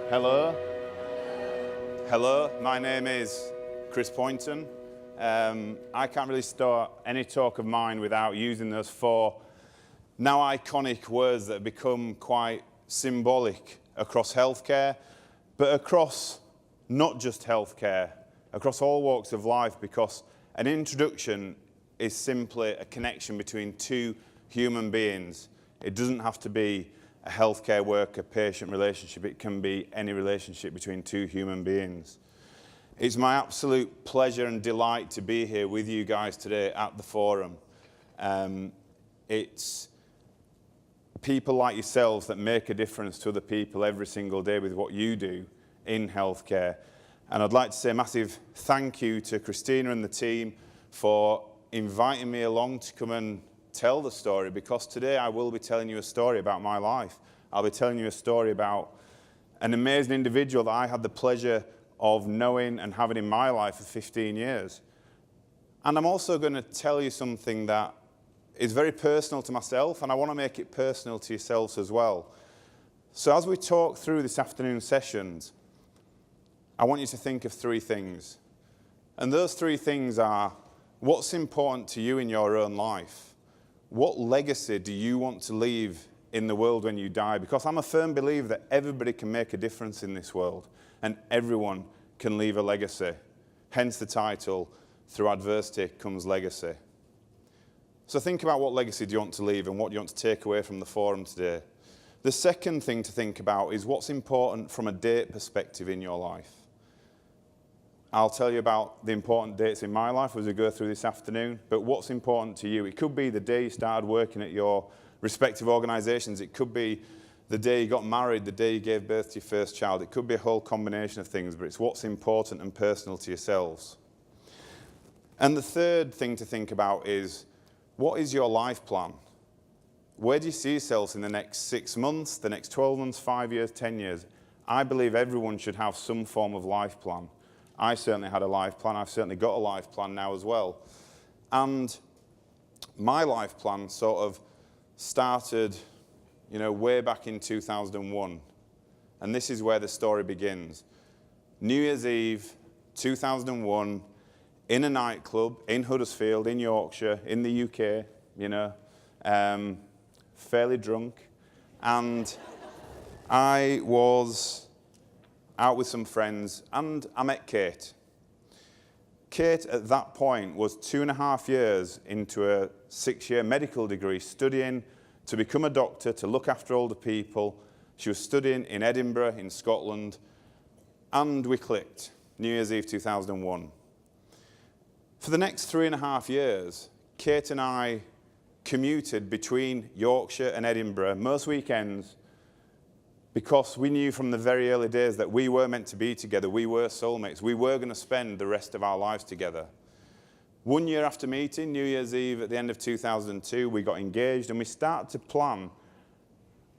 Hello. Hello, my name is Chris Pointon. I can't really start any talk of mine without using those four now iconic words that have become quite symbolic across healthcare, but across not just healthcare, across all walks of life, because an introduction is simply a connection between two human beings. It doesn't have to be a healthcare worker-patient relationship. It can be any relationship between two human beings. It's my absolute pleasure and delight to be here with you guys today at the forum. It's people like yourselves that make a difference to other people every single day with what you do in healthcare. And I'd like to say a massive thank you to Christina and the team for inviting me along to come and tell the story, because today I will be telling you a story about my life. I'll be telling you a story about an amazing individual that I had the pleasure of knowing and having in my life for 15 years. And I'm also going to tell you something that is very personal to myself, and I want to make it personal to yourselves as well. So as we talk through this afternoon's sessions, I want you to think of three things. And those three things are: what's important to you in your own life? What legacy do you want to leave in the world when you die? Because I'm a firm believer that everybody can make a difference in this world, and everyone can leave a legacy. Hence the title, Through Adversity Comes Legacy. So think about what legacy do you want to leave and what do you want to take away from the forum today. The second thing to think about is what's important from a date perspective in your life. I'll tell you about the important dates in my life as we go through this afternoon, but what's important to you? It could be the day you started working at your respective organisations. It could be the day you got married, the day you gave birth to your first child. It could be a whole combination of things, but it's what's important and personal to yourselves. And the third thing to think about is, what is your life plan? Where do you see yourselves in the next 6 months, the next 12 months, 5 years, 10 years? I believe everyone should have some form of life plan. I certainly had a life plan. I've certainly got a life plan now as well. And my life plan sort of started, way back in 2001. And this is where the story begins. New Year's Eve, 2001, in a nightclub in Huddersfield, in Yorkshire, in the UK, fairly drunk. And I was out with some friends, and I met Kate. Kate, at that point, was 2.5 years into a 6-year medical degree, studying to become a doctor, to look after older people. She was studying in Edinburgh, in Scotland, and we clicked. New Year's Eve 2001. For the next 3.5 years, Kate and I commuted between Yorkshire and Edinburgh most weekends, because we knew from the very early days that we were meant to be together. We were soulmates. We were going to spend the rest of our lives together. 1 year after meeting, New Year's Eve at the end of 2002, we got engaged and we started to plan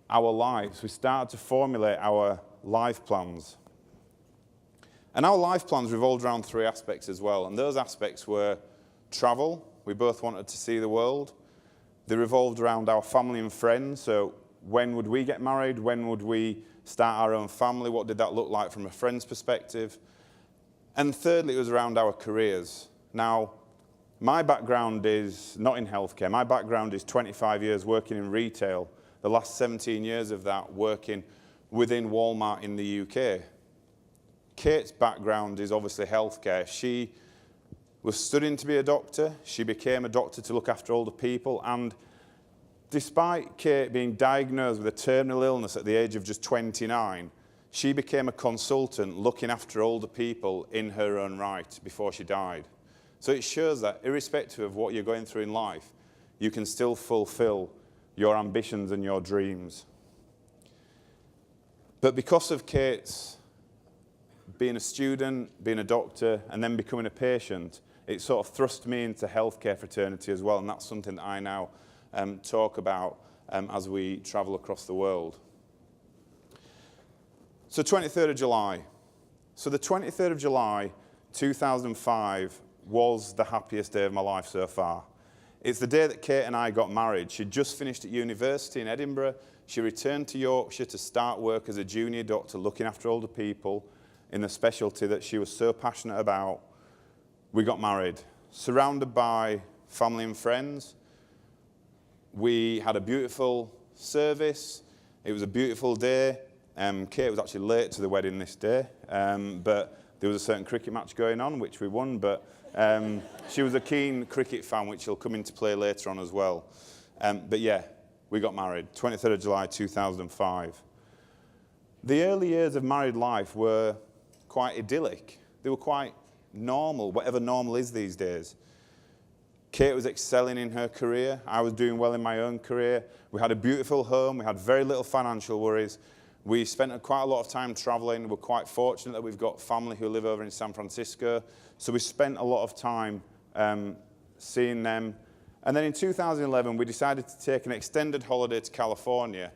our lives. We started to formulate our life plans. And our life plans revolved around three aspects as well. And those aspects were travel. We both wanted to see the world. They revolved around our family and friends. So when would we get married? When would we start our own family? What did that look like from a friend's perspective? And thirdly, it was around our careers. Now, my background is not in healthcare. My background is 25 years working in retail. The last 17 years of that working within Walmart in the UK. Kate's background is obviously healthcare. She was studying to be a doctor. She became a doctor to look after older people, and despite Kate being diagnosed with a terminal illness at the age of just 29, she became a consultant looking after older people in her own right before she died. So it shows that irrespective of what you're going through in life, you can still fulfill your ambitions and your dreams. But because of Kate's being a student, being a doctor, and then becoming a patient, it sort of thrust me into healthcare fraternity as well, and that's something that I now talk about as we travel across the world. So 23rd of July. So the 23rd of July, 2005 was the happiest day of my life so far. It's the day that Kate and I got married. She'd just finished at university in Edinburgh. She returned to Yorkshire to start work as a junior doctor looking after older people in the specialty that she was so passionate about. We got married, surrounded by family and friends. We had a beautiful service. It was a beautiful day. Kate was actually late to the wedding this day, but there was a certain cricket match going on, which we won, but she was a keen cricket fan, which will come into play later on as well. But yeah, we got married, 23rd of July 2005. The early years of married life were quite idyllic. They were quite normal, whatever normal is these days. Kate was excelling in her career. I was doing well in my own career. We had a beautiful home. We had very little financial worries. We spent quite a lot of time traveling. We're quite fortunate that we've got family who live over in San Francisco. So we spent a lot of time seeing them. And then in 2011, we decided to take an extended holiday to California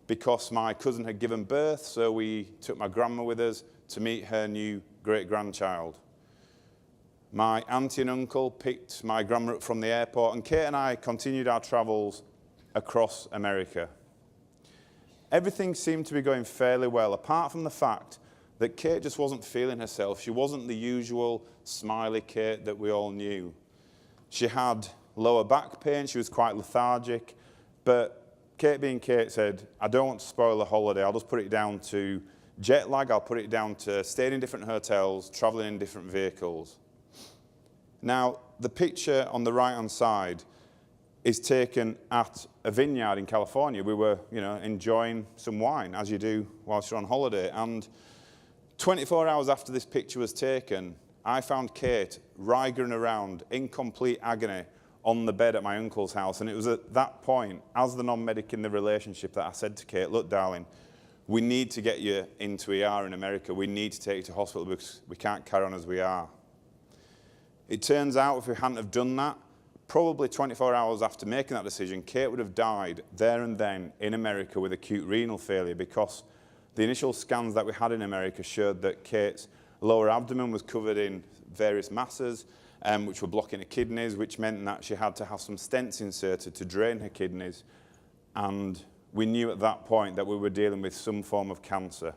because my cousin had given birth. So we took my grandma with us to meet her new great-grandchild. My auntie and uncle picked my grandma up from the airport, and Kate and I continued our travels across America. Everything seemed to be going fairly well, apart from the fact that Kate just wasn't feeling herself. She wasn't the usual smiley Kate that we all knew. She had lower back pain, she was quite lethargic, but Kate being Kate said, I don't want to spoil the holiday, I'll just put it down to jet lag, I'll put it down to staying in different hotels, traveling in different vehicles. Now, the picture on the right-hand side is taken at a vineyard in California. We were, enjoying some wine, as you do whilst you're on holiday. And 24 hours after this picture was taken, I found Kate writhing around in complete agony on the bed at my uncle's house. And it was at that point, as the non-medic in the relationship, that I said to Kate, look, darling, we need to get you into ER in America. We need to take you to hospital because we can't carry on as we are. It turns out if we hadn't have done that, probably 24 hours after making that decision, Kate would have died there and then in America with acute renal failure because the initial scans that we had in America showed that Kate's lower abdomen was covered in various masses, which were blocking her kidneys, which meant that she had to have some stents inserted to drain her kidneys. And we knew at that point that we were dealing with some form of cancer.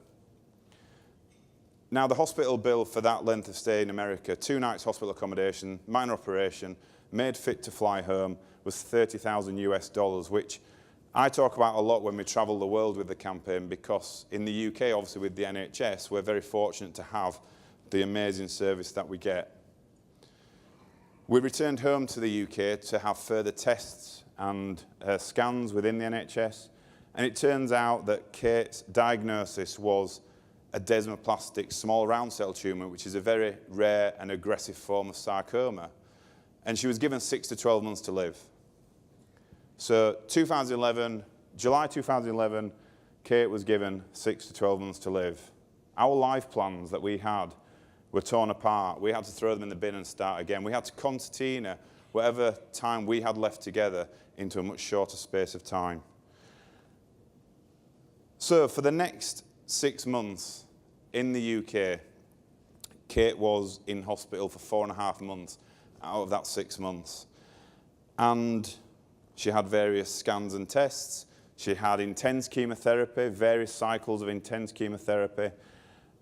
Now, the hospital bill for that length of stay in America, 2 nights hospital accommodation, minor operation, made fit to fly home, was $30,000 US, which I talk about a lot when we travel the world with the campaign because in the UK, obviously with the NHS, we're very fortunate to have the amazing service that we get. We returned home to the UK to have further tests and scans within the NHS, and it turns out that Kate's diagnosis was a desmoplastic small round cell tumour, which is a very rare and aggressive form of sarcoma. And she was given 6 to 12 months to live. So July 2011, Kate was given 6 to 12 months to live. Our life plans that we had were torn apart. We had to throw them in the bin and start again. We had to concertina whatever time we had left together into a much shorter space of time. So for the next 6 months in the UK, Kate was in hospital for 4.5 months out of that 6 months. And she had various scans and tests. She had intense chemotherapy, various cycles of intense chemotherapy.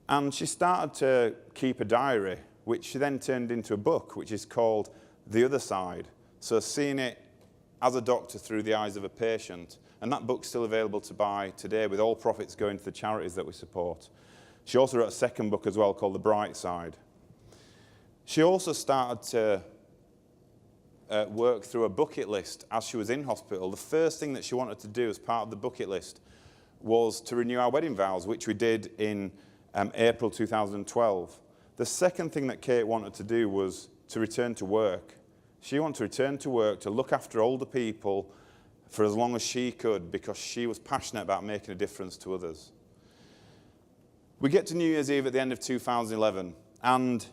And she started to keep a diary, which she then turned into a book, which is called The Other Side. So seeing it as a doctor through the eyes of a patient. And that book's still available to buy today, with all profits going to the charities that we support. She also wrote a second book as well called The Bright Side. She also started to work through a bucket list as she was in hospital. The first thing that she wanted to do as part of the bucket list was to renew our wedding vows, which we did in April 2012. The second thing that Kate wanted to do was to return to work. She wanted to return to work, to look after older people for as long as she could, because she was passionate about making a difference to others. We get to New Year's Eve at the end of 2011, and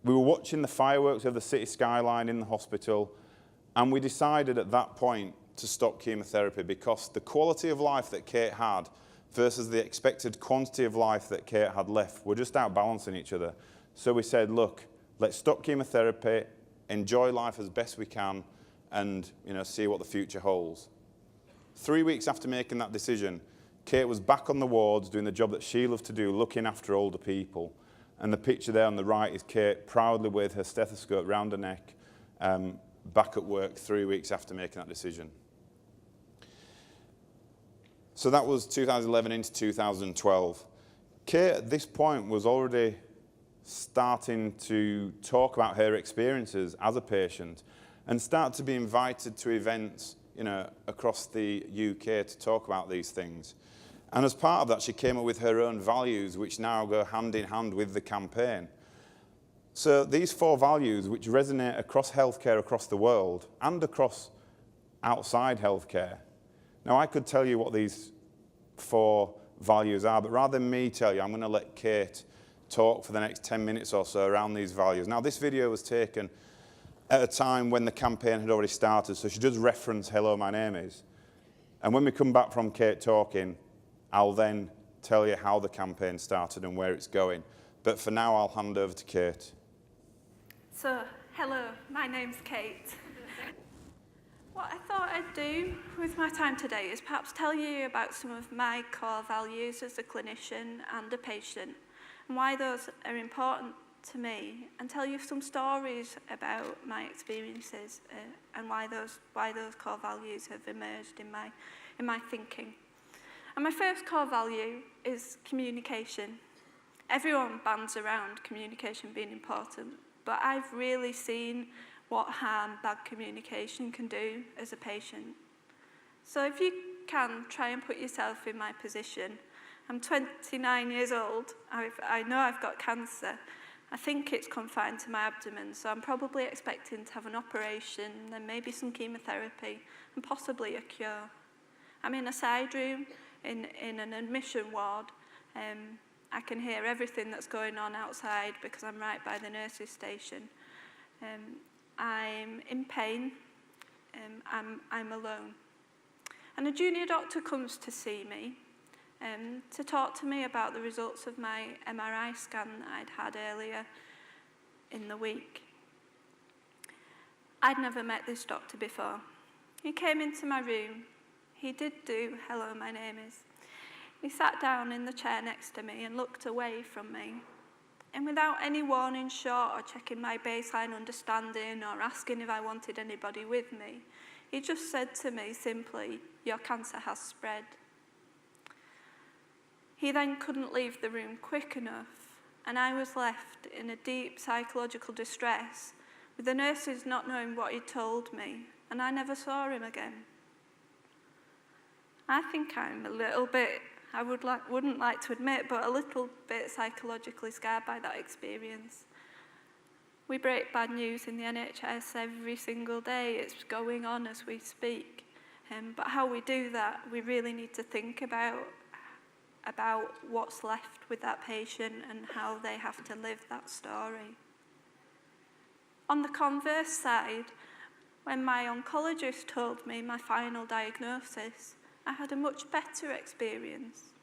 we were watching the fireworks of the city skyline in the hospital, and we decided at that point to stop chemotherapy because the quality of life that Kate had versus the expected quantity of life that Kate had left were just outbalancing each other. So we said, look, let's stop chemotherapy, enjoy life as best we can, and see what the future holds. 3 weeks after making that decision, Kate was back on the wards doing the job that she loved to do, looking after older people. And the picture there on the right is Kate proudly with her stethoscope round her neck, back at work 3 weeks after making that decision. So that was 2011 into 2012. Kate at this point was already starting to talk about her experiences as a patient and start to be invited to events, across the UK to talk about these things. And as part of that, she came up with her own values, which now go hand in hand with the campaign. So these 4 values, which resonate across healthcare across the world and across outside healthcare. Now, I could tell you what these 4 values are, but rather than me tell you, I'm going to let Kate talk for the next 10 minutes or so around these values. Now, this video was taken at a time when the campaign had already started, so she does reference "Hello, my name is." And when we come back from Kate talking, I'll then tell you how the campaign started and where it's going. But for now, I'll hand over to Kate. So, hello, my name's Kate. What I thought I'd do with my time today is perhaps tell you about some of my core values as a clinician and a patient, and why those are important to me, and tell you some stories about my experiences and why those core values have emerged in my thinking. And my first core value is communication. Everyone bands around communication being important, but I've really seen what harm bad communication can do as a patient. So if you can, try and put yourself in my position. I'm 29 years old. I know I've got cancer. I think it's confined to my abdomen, so I'm probably expecting to have an operation, then maybe some chemotherapy, and possibly a cure. I'm in a side room in an admission ward. I can hear everything that's going on outside because I'm right by the nurses' station. I'm in pain. I'm alone. And a junior doctor comes to see me to talk to me about the results of my MRI scan that I'd had earlier in the week. I'd never met this doctor before. He came into my room. He did do "Hello, my name is." He sat down in the chair next to me and looked away from me. And without any warning shot or checking my baseline understanding or asking if I wanted anybody with me, he just said to me simply, "Your cancer has spread." He then couldn't leave the room quick enough, and I was left in a deep psychological distress, with the nurses not knowing what he'd told me, and I never saw him again. I think I'm a little bit, wouldn't like to admit, but a little bit psychologically scarred by that experience. We break bad news in the NHS every single day. It's going on as we speak. But how we do that, we really need to think about what's left with that patient and how they have to live that story. On the converse side, when my oncologist told me my final diagnosis, I had a much better experience.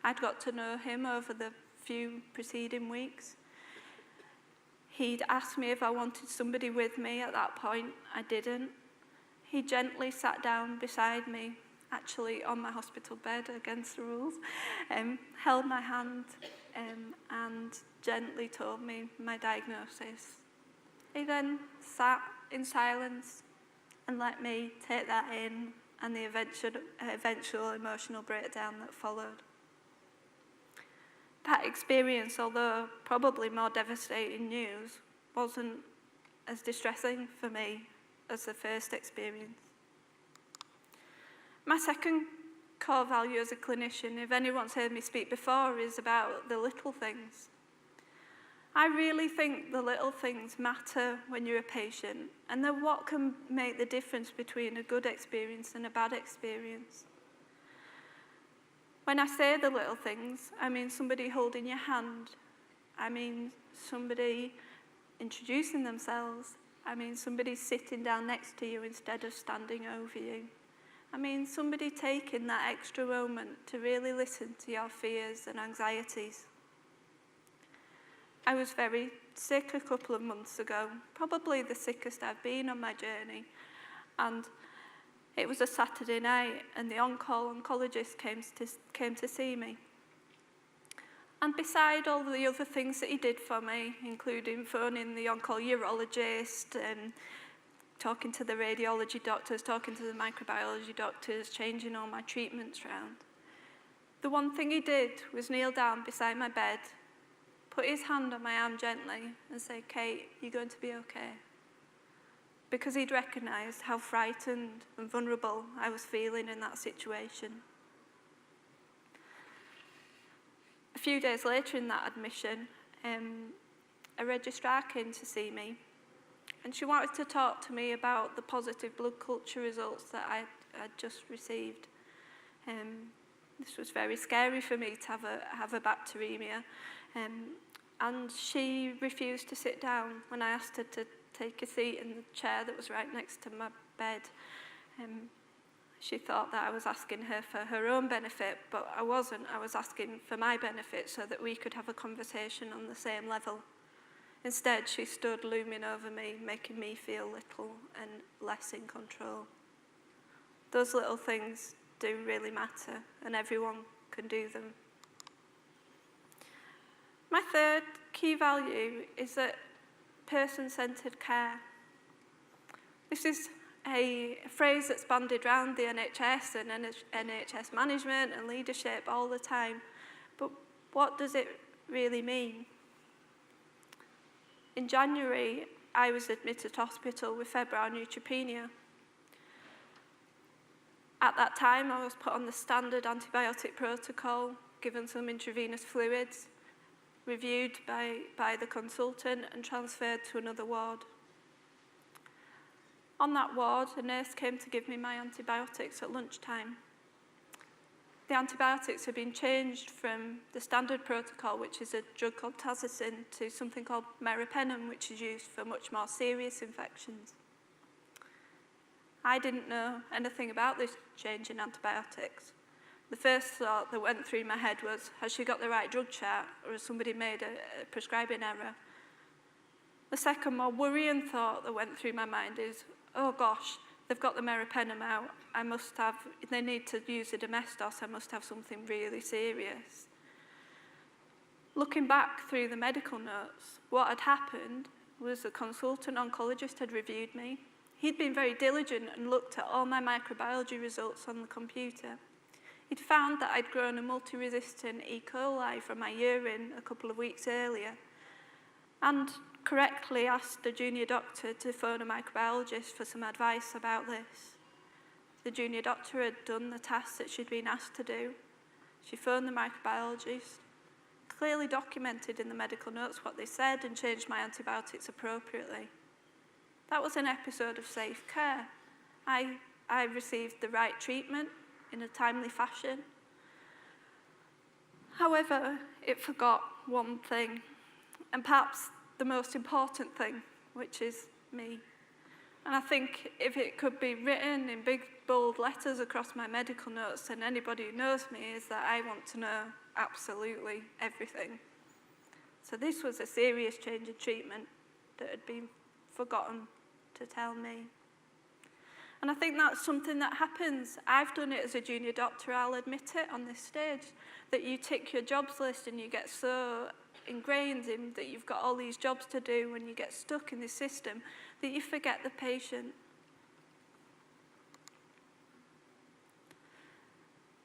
I'd got to know him over the few preceding weeks. He'd asked me if I wanted somebody with me at that point. I didn't. He gently sat down beside me, actually on my hospital bed against the rules, held my hand and gently told me my diagnosis. He then sat in silence and let me take that in and the eventual emotional breakdown that followed. That experience, although probably more devastating news, wasn't as distressing for me as the first experience. My second core value as a clinician, if anyone's heard me speak before, is about the little things. I really think the little things matter when you're a patient, and they're what can make the difference between a good experience and a bad experience. When I say the little things, I mean somebody holding your hand. I mean somebody introducing themselves. I mean somebody sitting down next to you instead of standing over you. I mean somebody taking that extra moment to really listen to your fears and anxieties. I was very sick a couple of months ago, probably the sickest I've been on my journey, and It was a Saturday night, and the on-call oncologist came to see me. And beside all the other things that he did for me, including phoning the on-call urologist, and talking to the radiology doctors, talking to the microbiology doctors, changing all my treatments around, the one thing he did was kneel down beside my bed, put his hand on my arm gently, and say, "Kate, you're going to be okay." Because he'd recognised how frightened and vulnerable I was feeling in that situation. A few days later in that admission, a registrar came to see me, and she wanted to talk to me about the positive blood culture results that I'd just received. This was very scary for me to have a bacteremia, and she refused to sit down when I asked her to take a seat in the chair that was right next to my bed. She thought that I was asking her for her own benefit, but I wasn't. I was asking for my benefit so that we could have a conversation on the same level. Instead, she stood looming over me, making me feel little and less in control. Those little things do really matter, and everyone can do them. My third key value is that person-centred care. This is a phrase that's bandied around the NHS and NHS management and leadership all the time, but what does it really mean? In January, I was admitted to hospital with febrile neutropenia. At that time, I was put on the standard antibiotic protocol, given some intravenous fluids, reviewed by the consultant, and transferred to another ward. On that ward, a nurse came to give me my antibiotics at lunchtime. The antibiotics had been changed from the standard protocol, which is a drug called tazocin, to something called meropenem, which is used for much more serious infections. I didn't know anything about this change in antibiotics. The first thought that went through my head was, has she got the right drug chart, or has somebody made a prescribing error? The second, more worrying thought that went through my mind is, oh gosh, they've got the meropenem out. They need to use a domestos. I must have something really serious. Looking back through the medical notes, what had happened was the consultant oncologist had reviewed me. He'd been very diligent and looked at all my microbiology results on the computer. He'd found that I'd grown a multi-resistant E. coli from my urine a couple of weeks earlier, and correctly asked the junior doctor to phone a microbiologist for some advice about this. The junior doctor had done the task that she'd been asked to do. She phoned the microbiologist, clearly documented in the medical notes what they said, and changed my antibiotics appropriately. That was an episode of safe care. I received the right treatment in a timely fashion. However, it forgot one thing, and perhaps the most important thing, which is me. And I think if it could be written in big, bold letters across my medical notes, then anybody who knows me is that I want to know absolutely everything. So this was a serious change in treatment that had been forgotten to tell me. And I think that's something that happens. I've done it as a junior doctor, I'll admit it on this stage, that you tick your jobs list and you get so ingrained in that you've got all these jobs to do when you get stuck in this system that you forget the patient.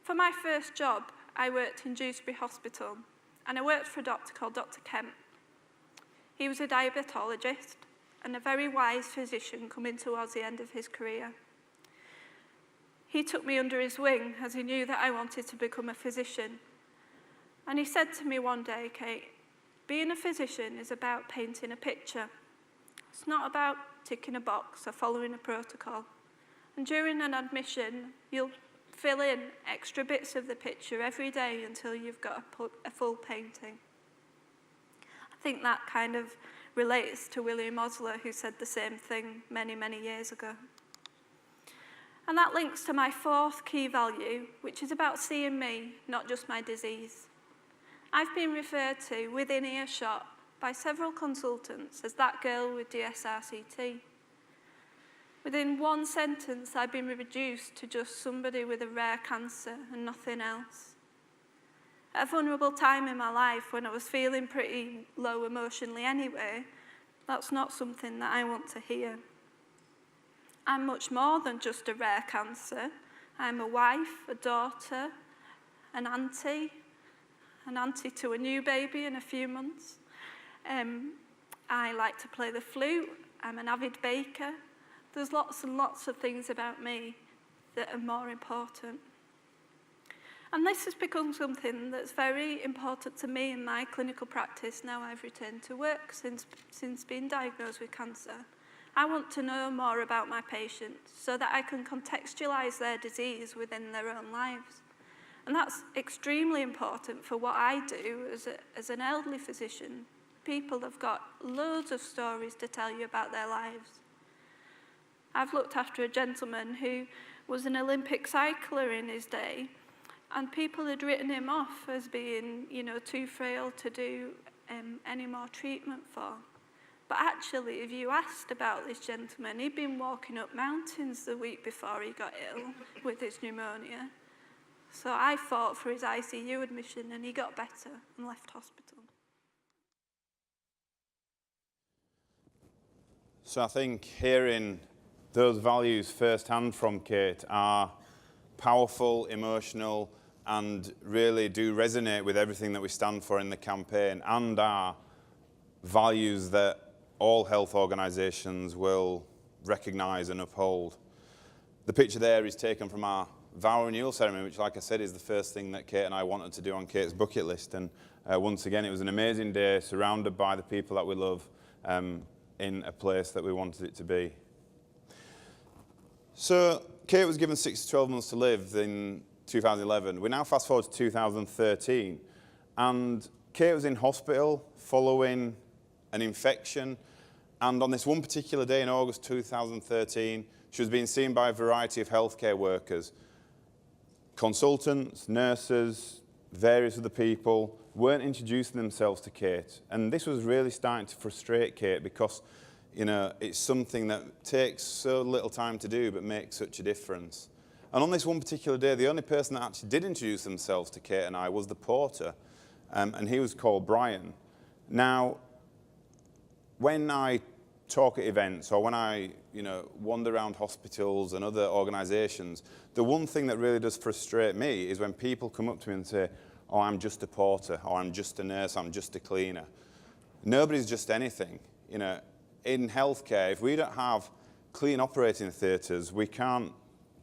For my first job, I worked in Dewsbury Hospital, and I worked for a doctor called Dr. Kemp. He was a diabetologist and a very wise physician coming towards the end of his career. He took me under his wing as he knew that I wanted to become a physician. And he said to me one day, Kate, being a physician is about painting a picture. It's not about ticking a box or following a protocol. And during an admission, you'll fill in extra bits of the picture every day until you've got a full painting. I think that kind of relates to William Osler, who said the same thing many, many years ago. And that links to my fourth key value, which is about seeing me, not just my disease. I've been referred to within earshot by several consultants as that girl with DSRCT. Within one sentence, I'd been reduced to just somebody with a rare cancer and nothing else. At a vulnerable time in my life, when I was feeling pretty low emotionally anyway, that's not something that I want to hear. I'm much more than just a rare cancer. I'm a wife, a daughter, an auntie to a new baby in a few months. I like to play the flute. I'm an avid baker. There's lots and lots of things about me that are more important. And this has become something that's very important to me in my clinical practice now I've returned to work since being diagnosed with cancer. I want to know more about my patients so that I can contextualise their disease within their own lives. And that's extremely important for what I do as an elderly physician. People have got loads of stories to tell you about their lives. I've looked after a gentleman who was an Olympic cycler in his day, and people had written him off as being, too frail to do any more treatment for. But actually, if you asked about this gentleman, he'd been walking up mountains the week before he got ill with his pneumonia. So I fought for his ICU admission, and he got better and left hospital. So I think hearing those values firsthand from Kate are powerful, emotional, and really do resonate with everything that we stand for in the campaign, and are values that all health organisations will recognise and uphold. The picture there is taken from our vow renewal ceremony, which, like I said, is the first thing that Kate and I wanted to do on Kate's bucket list. And once again, it was an amazing day, surrounded by the people that we love, in a place that we wanted it to be. So Kate was given 6 to 12 months to live in 2011. We now fast forward to 2013, and Kate was in hospital following an infection, and on this one particular day in August 2013, she was being seen by a variety of healthcare workers. Consultants, nurses, various other people weren't introducing themselves to Kate, and this was really starting to frustrate Kate because, it's something that takes so little time to do but makes such a difference. And on this one particular day, the only person that actually did introduce themselves to Kate and I was the porter, and he was called Brian. Now, when I talk at events or when I, wander around hospitals and other organisations, the one thing that really does frustrate me is when people come up to me and say, "Oh, I'm just a porter," or "I'm just a nurse," "I'm just a cleaner." Nobody's just anything. In healthcare, if we don't have clean operating theatres, we can't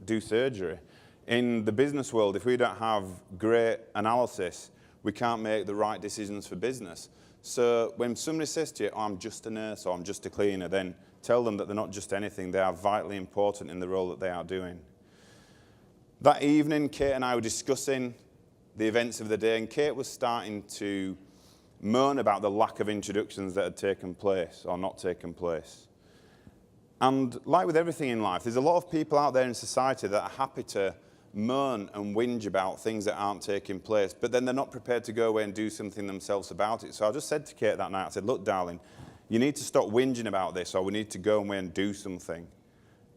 do surgery. In the business world, if we don't have great analysis, we can't make the right decisions for business. So when somebody says to you, "Oh, I'm just a nurse," or "I'm just a cleaner," then tell them that they're not just anything. They are vitally important in the role that they are doing. That evening, Kate and I were discussing the events of the day, and Kate was starting to moan about the lack of introductions that had taken place or not taken place. And like with everything in life, there's a lot of people out there in society that are happy to moan and whinge about things that aren't taking place, but then they're not prepared to go away and do something themselves about it. So I just said to Kate that night, I said, "Look, darling, you need to stop whinging about this, or we need to go away and do something."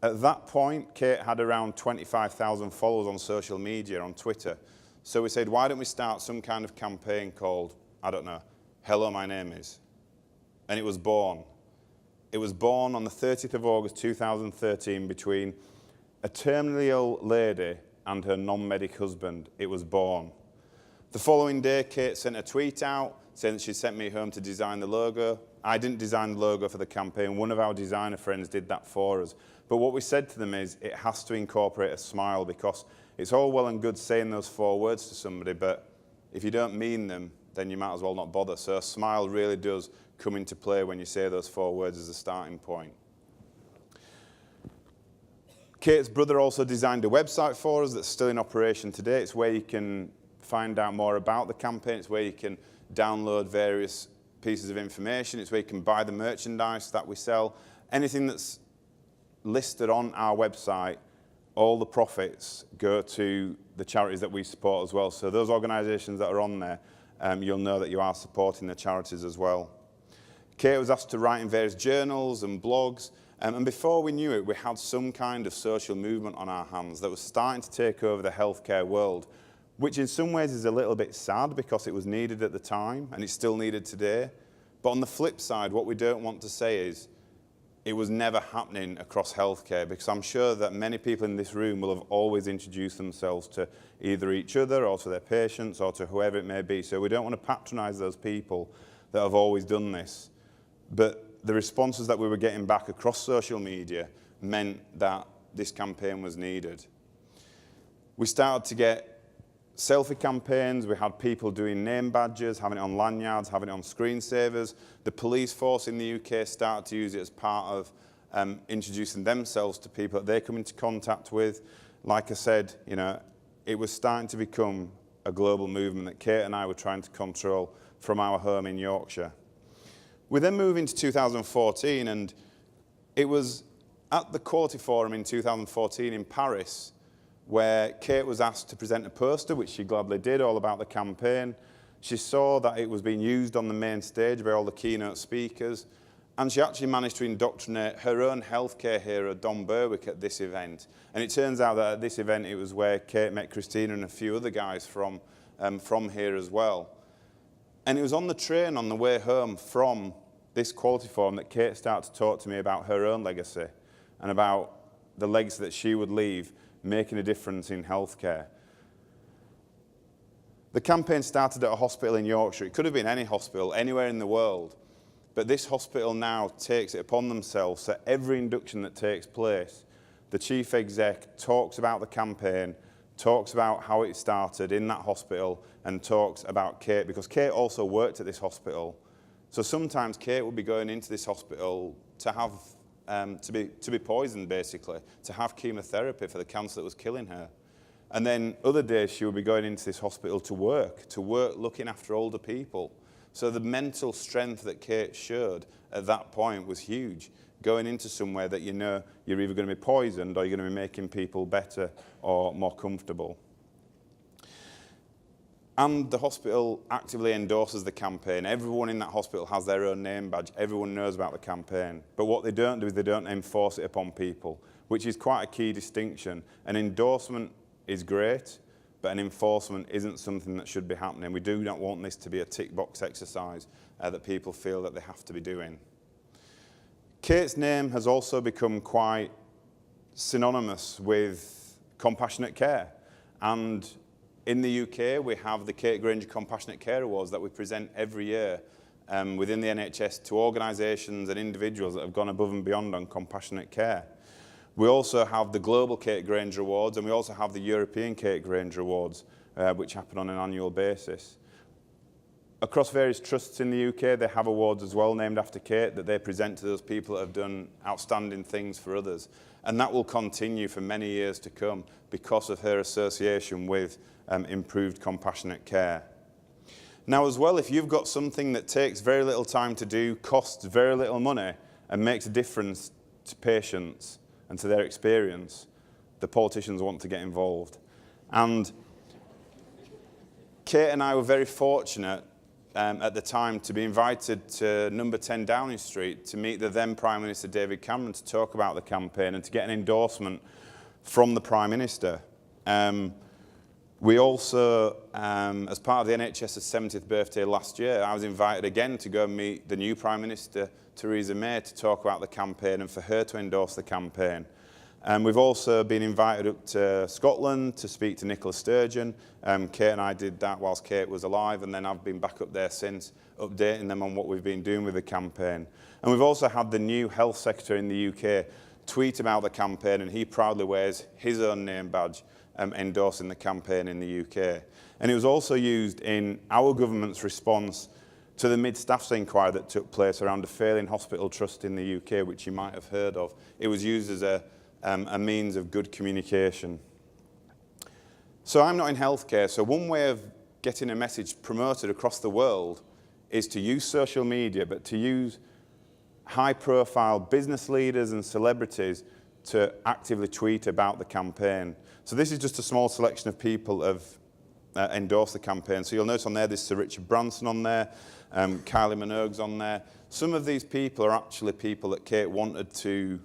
At that point, Kate had around 25,000 followers on social media, on Twitter. So we said, why don't we start some kind of campaign called, "Hello, my name is." And it was born. It was born on the 30th of August 2013 between a terminally ill lady and her non-medic husband. It was born. The following day, Kate sent a tweet out saying that she sent me home to design the logo. I didn't design the logo for the campaign. One of our designer friends did that for us. But what we said to them is it has to incorporate a smile, because it's all well and good saying those 4 words to somebody, but if you don't mean them, then you might as well not bother. So a smile really does come into play when you say those 4 words as a starting point. Kate's brother also designed a website for us that's still in operation today. It's where you can find out more about the campaign. It's where you can download various pieces of information. It's where you can buy the merchandise that we sell. Anything that's listed on our website, all the profits go to the charities that we support as well. So those organisations that are on there, you'll know that you are supporting the charities as well. Kate was asked to write in various journals and blogs, And before we knew it, we had some kind of social movement on our hands that was starting to take over the healthcare world, which in some ways is a little bit sad because it was needed at the time and it's still needed today. But on the flip side, what we don't want to say is it was never happening across healthcare, because I'm sure that many people in this room will have always introduced themselves to either each other or to their patients or to whoever it may be. So we don't want to patronise those people that have always done this. But the responses that we were getting back across social media meant that this campaign was needed. We started to get selfie campaigns. We had people doing name badges, having it on lanyards, having it on screensavers. The police force in the UK started to use it as part of introducing themselves to people that they come into contact with. Like I said, you know, it was starting to become a global movement that Kate and I were trying to control from our home in Yorkshire. We then moved into 2014, and it was at the Quality Forum in 2014 in Paris where Kate was asked to present a poster, which she gladly did, all about the campaign. She saw that it was being used on the main stage by all the keynote speakers, and she actually managed to indoctrinate her own healthcare hero, Don Berwick, at this event. And it turns out that at this event, it was where Kate met Christina and a few other guys from here as well. And it was on the train on the way home from this Quality Forum that Kate started to talk to me about her own legacy and about the legacy that she would leave making a difference in healthcare. The campaign started at a hospital in Yorkshire. It could have been any hospital, anywhere in the world. But this hospital now takes it upon themselves that every induction that takes place, the chief exec talks about the campaign, talks about how it started in that hospital, and talks about Kate, because Kate also worked at this hospital. So sometimes Kate would be going into this hospital to have to be poisoned, basically, to have chemotherapy for the cancer that was killing her. And then other days she would be going into this hospital to work looking after older people. So the mental strength that Kate showed at that point was huge, going into somewhere that you know you're either going to be poisoned or you're going to be making people better or more comfortable. And the hospital actively endorses the campaign. Everyone in that hospital has their own name badge. Everyone knows about the campaign. But what they don't do is they don't enforce it upon people, which is quite a key distinction. An endorsement is great, but an enforcement isn't something that should be happening. We do not want this to be a tick box exercise that people feel that they have to be doing. Kate's name has also become quite synonymous with compassionate care. And in the UK, we have the Kate Granger Compassionate Care Awards that we present every year within the NHS to organisations and individuals that have gone above and beyond on compassionate care. We also have the Global Kate Granger Awards, and we also have the European Kate Granger Awards, which happen on an annual basis. Across various trusts in the UK, they have awards as well named after Kate that they present to those people that have done outstanding things for others. And that will continue for many years to come because of her association with improved compassionate care. Now as well, if you've got something that takes very little time to do, costs very little money, and makes a difference to patients and to their experience, the politicians want to get involved. And Kate and I were very fortunate at the time to be invited to number 10 Downing Street to meet the then Prime Minister David Cameron to talk about the campaign and to get an endorsement from the Prime Minister. We also, as part of the NHS's 70th birthday last year, I was invited again to go and meet the new Prime Minister, Theresa May, to talk about the campaign and for her to endorse the campaign. We've also been invited up to Scotland to speak to Nicola Sturgeon. Kate and I did that whilst Kate was alive, and then I've been back up there since, updating them on what we've been doing with the campaign. And we've also had the new Health Secretary in the UK tweet about the campaign, and he proudly wears his own name badge endorsing the campaign in the UK. And it was also used in our government's response to the mid-staffs inquiry that took place around a failing hospital trust in the UK, which you might have heard of. It was used as a means of good communication. So I'm not in healthcare, so one way of getting a message promoted across the world is to use social media, but to use high-profile business leaders and celebrities to actively tweet about the campaign. So this is just a small selection of people that have endorsed the campaign. So you'll notice on there, there's Sir Richard Branson on there, Kylie Minogue's on there. Some of these people are actually people that Kate wanted to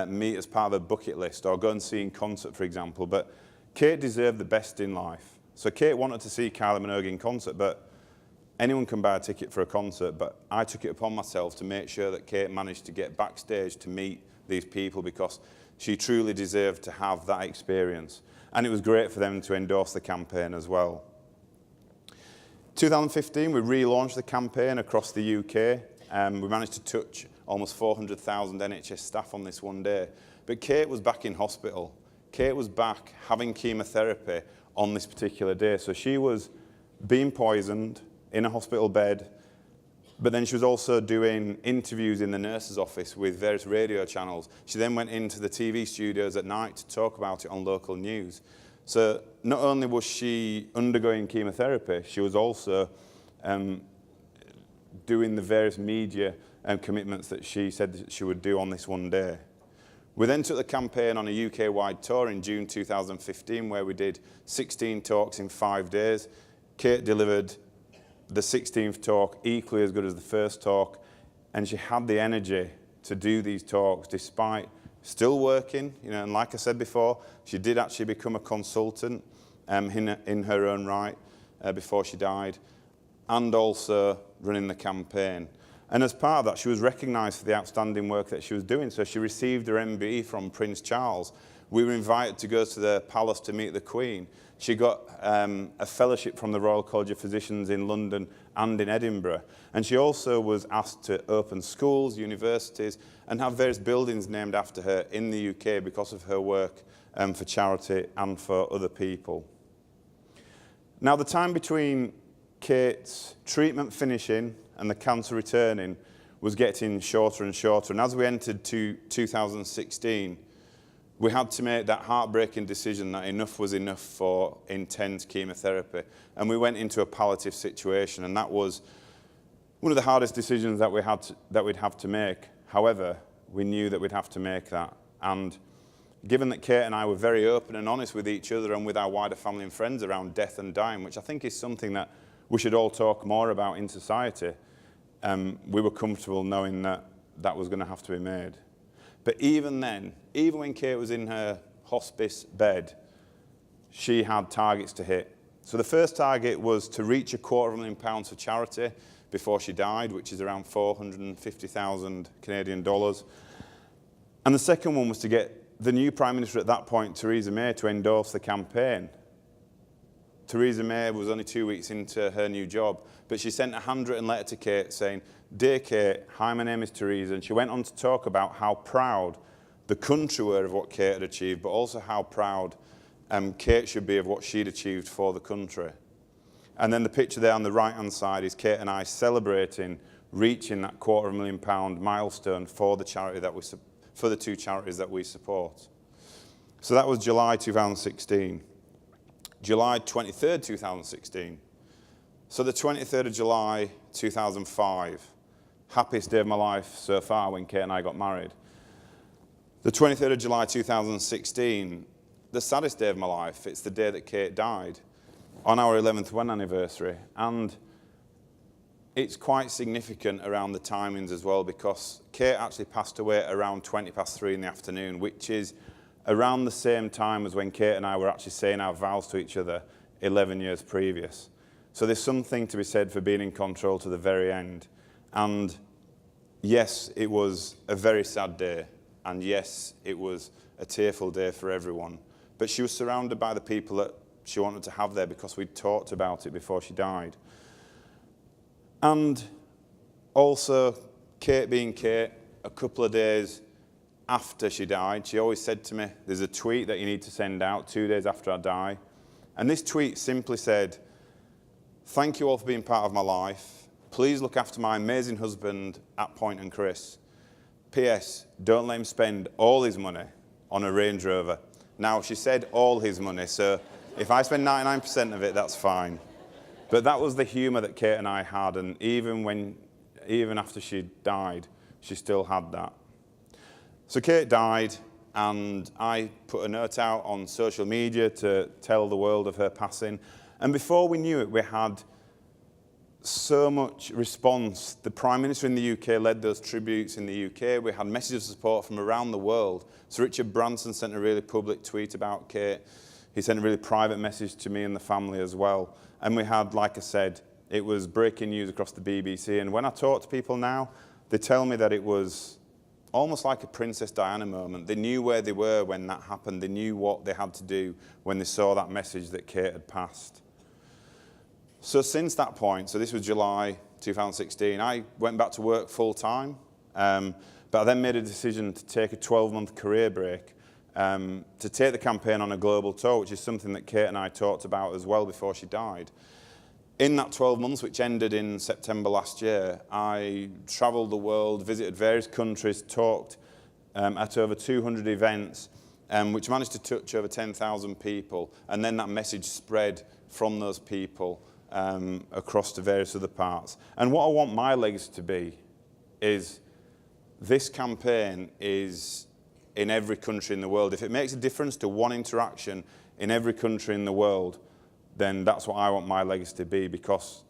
meet as part of a bucket list or go and see in concert, for example. But Kate deserved the best in life. So Kate wanted to see Kylie Minogue in concert, but anyone can buy a ticket for a concert, but I took it upon myself to make sure that Kate managed to get backstage to meet these people because she truly deserved to have that experience. And it was great for them to endorse the campaign as well. 2015, we relaunched the campaign across the UK. We managed to touch almost 400,000 NHS staff on this one day. But Kate was back in hospital. Kate was back having chemotherapy on this particular day. So she was being poisoned in a hospital bed, but then she was also doing interviews in the nurse's office with various radio channels. She then went into the TV studios at night to talk about it on local news. So not only was she undergoing chemotherapy, she was also doing the various media commitments that she said that she would do on this one day. We then took the campaign on a UK-wide tour in June 2015, where we did 16 talks in 5 days. Kate delivered the 16th talk equally as good as the first talk, and she had the energy to do these talks despite still working, and like I said before, she did actually become a consultant in her own right before she died, and also running the campaign. And as part of that, she was recognised for the outstanding work that she was doing. So she received her MBE from Prince Charles. We were invited to go to the palace to meet the Queen. She got a fellowship from the Royal College of Physicians in London and in Edinburgh. And she also was asked to open schools, universities, and have various buildings named after her in the UK because of her work for charity and for other people. Now, the time between Kate's treatment finishing and the cancer returning was getting shorter and shorter. And as we entered 2016, we had to make that heartbreaking decision that enough was enough for intense chemotherapy. And we went into a palliative situation, and that was one of the hardest decisions that we'd have to make. However, we knew that we'd have to make that. And given that Kate and I were very open and honest with each other and with our wider family and friends around death and dying, which I think is something that we should all talk more about in society, we were comfortable knowing that that was going to have to be made. But even then, even when Kate was in her hospice bed, she had targets to hit. So the first target was to reach £250,000 for charity before she died, which is around 450,000 Canadian dollars. And the second one was to get the new Prime Minister at that point, Theresa May, to endorse the campaign. Theresa May was only 2 weeks into her new job, but she sent a handwritten letter to Kate saying, "Dear Kate, hi, my name is Theresa," and she went on to talk about how proud the country were of what Kate had achieved, but also how proud Kate should be of what she'd achieved for the country. And then the picture there on the right-hand side is Kate and I celebrating reaching that £250,000 milestone for the charity that for the two charities that we support. So that was July 2016. July 23rd, 2016. So the 23rd of July 2005, happiest day of my life so far when Kate and I got married. The 23rd of July 2016, the saddest day of my life. It's the day that Kate died on our 11th wedding anniversary. And it's quite significant around the timings as well, because Kate actually passed away at around 3:20 in the afternoon, which is around the same time as when Kate and I were actually saying our vows to each other 11 years previous. So there's something to be said for being in control to the very end. And yes, it was a very sad day. And yes, it was a tearful day for everyone. But she was surrounded by the people that she wanted to have there because we'd talked about it before she died. And also, Kate being Kate, a couple of days after she died, she always said to me, "There's a tweet that you need to send out 2 days after I die." And this tweet simply said, "Thank you all for being part of my life. Please look after my amazing husband at Pointon, Chris. P.S. Don't let him spend all his money on a Range Rover." Now, she said all his money, so if I spend 99% of it, that's fine. But that was the humour that Kate and I had, and even after she died, she still had that. So Kate died, and I put a note out on social media to tell the world of her passing. And before we knew it, we had so much response. The Prime Minister in the UK led those tributes in the UK. We had messages of support from around the world. Sir Richard Branson sent a really public tweet about Kate. He sent a really private message to me and the family as well. And we had, like I said, it was breaking news across the BBC. And when I talk to people now, they tell me that it was almost like a Princess Diana moment. They knew where they were when that happened. They knew what they had to do when they saw that message that Kate had passed. So since that point, so this was July 2016, I went back to work full time, but I then made a decision to take a 12-month career break, to take the campaign on a global tour, which is something that Kate and I talked about as well before she died. In that 12 months, which ended in September last year, I travelled the world, visited various countries, talked at over 200 events, which managed to touch over 10,000 people, and then that message spread from those people across to various other parts. And what I want my legacy to be is this campaign is in every country in the world. If it makes a difference to one interaction in every country in the world, then that's what I want my legacy to be, because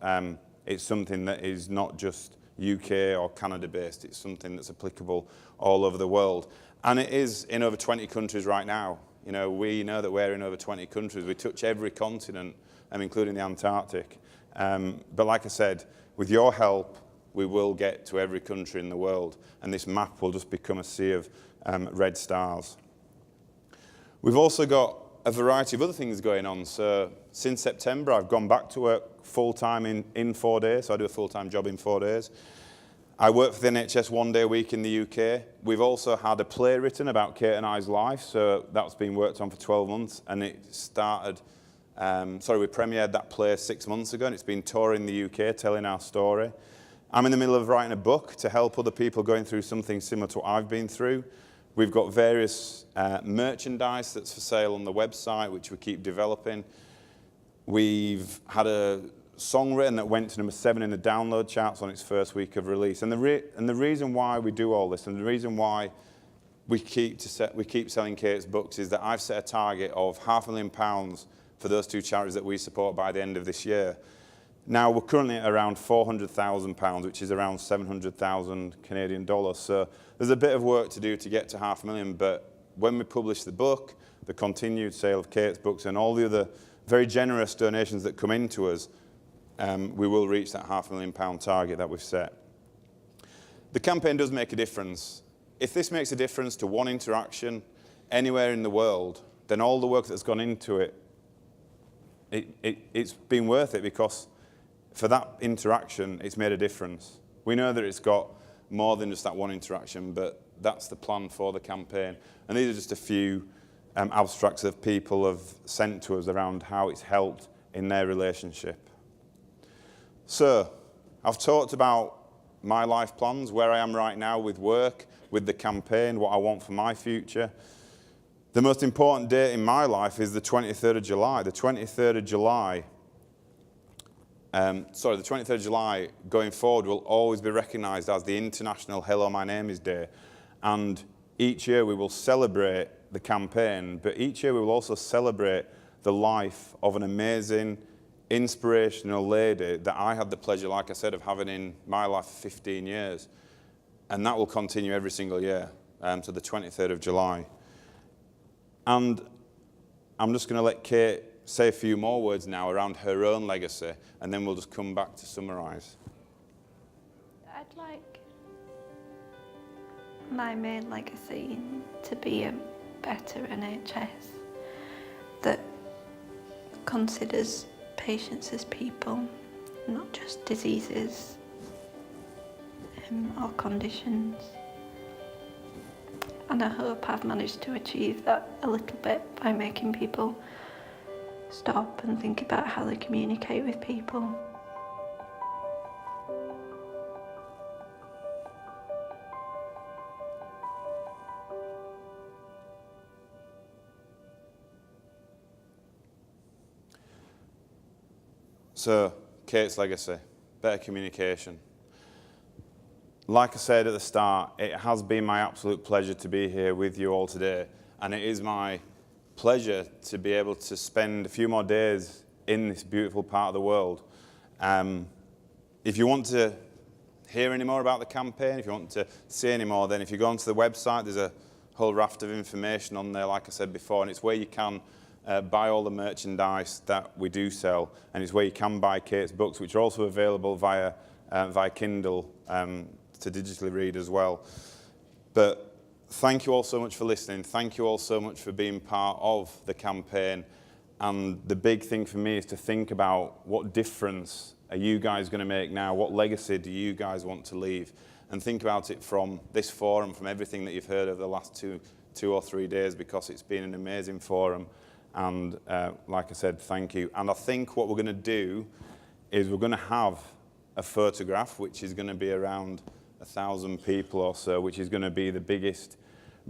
it's something that is not just UK or Canada based, it's something that's applicable all over the world. And it is in over 20 countries right now. You know, we know that we're in over 20 countries. We touch every continent, including the Antarctic. But like I said, with your help, we will get to every country in the world, and this map will just become a sea of red stars. We've also got a variety of other things going on. So since September, I've gone back to work full-time in 4 days, so I do a full-time job in 4 days. I work for the NHS 1 day a week in the UK. We've also had a play written about Kate and I's life, so that's been worked on for 12 months, and it started, we premiered that play 6 months ago, and it's been touring the UK, telling our story. I'm in the middle of writing a book to help other people going through something similar to what I've been through. We've got various merchandise that's for sale on the website, which we keep developing. We've had a song written that went to number 7 in the download charts on its first week of release. And the reason why we do all this, and the reason why we keep selling Kate's books, is that I've set a target of £500,000 for those 2 charities that we support by the end of this year. Now we're currently at around £400,000, which is around 700,000 Canadian dollars. So there's a bit of work to do to get to £500,000. But when we publish the book, the continued sale of Kate's books, and all the other very generous donations that come into us, we will reach that £500,000 target that we've set. The campaign does make a difference. If this makes a difference to one interaction anywhere in the world, then all the work that's gone into it, it's been worth it, because for that interaction, it's made a difference. We know that it's got more than just that one interaction, but that's the plan for the campaign. And these are just a few abstracts that people have sent to us around how it's helped in their relationship. So, I've talked about my life plans, where I am right now with work, with the campaign, what I want for my future. The most important date in my life is the 23rd of July. The 23rd of July, the 23rd of July going forward will always be recognised as the International Hello My Name Is Day. And each year we will celebrate the campaign, but each year we will also celebrate the life of an amazing, inspirational lady that I had the pleasure, like I said, of having in my life for 15 years. And that will continue every single year, to the 23rd of July. And I'm just going to let Kate say a few more words now around her own legacy, and then we'll just come back to summarise. I'd like my main legacy to be a better NHS that considers patients as people, not just diseases or conditions. And I hope I've managed to achieve that a little bit by making people stop and think about how they communicate with people. So, Kate's legacy, better communication. Like I said at the start, it has been my absolute pleasure to be here with you all today, and it is my pleasure to be able to spend a few more days in this beautiful part of the world. if you want to hear any more about the campaign, if you want to see any more, then if you go onto the website, there's a whole raft of information on there, like I said before, and it's where you can buy all the merchandise that we do sell, and it's where you can buy Kate's books, which are also available via Kindle to digitally read as well. But thank you all so much for listening. Thank you all so much for being part of the campaign. And the big thing for me is to think about what difference are you guys going to make now? What legacy do you guys want to leave? And think about it from this forum, from everything that you've heard over the last two or 3 days, because it's been an amazing forum. And like I said, thank you. And I think what we're going to do is we're going to have a photograph, which is going to be around 1,000 people or so, which is going to be the biggest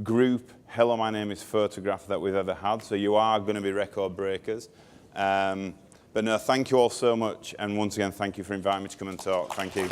group Hello, My Name is photograph that we've ever had. So you are going to be record breakers. But no, thank you all so much. And once again, thank you for inviting me to come and talk. Thank you.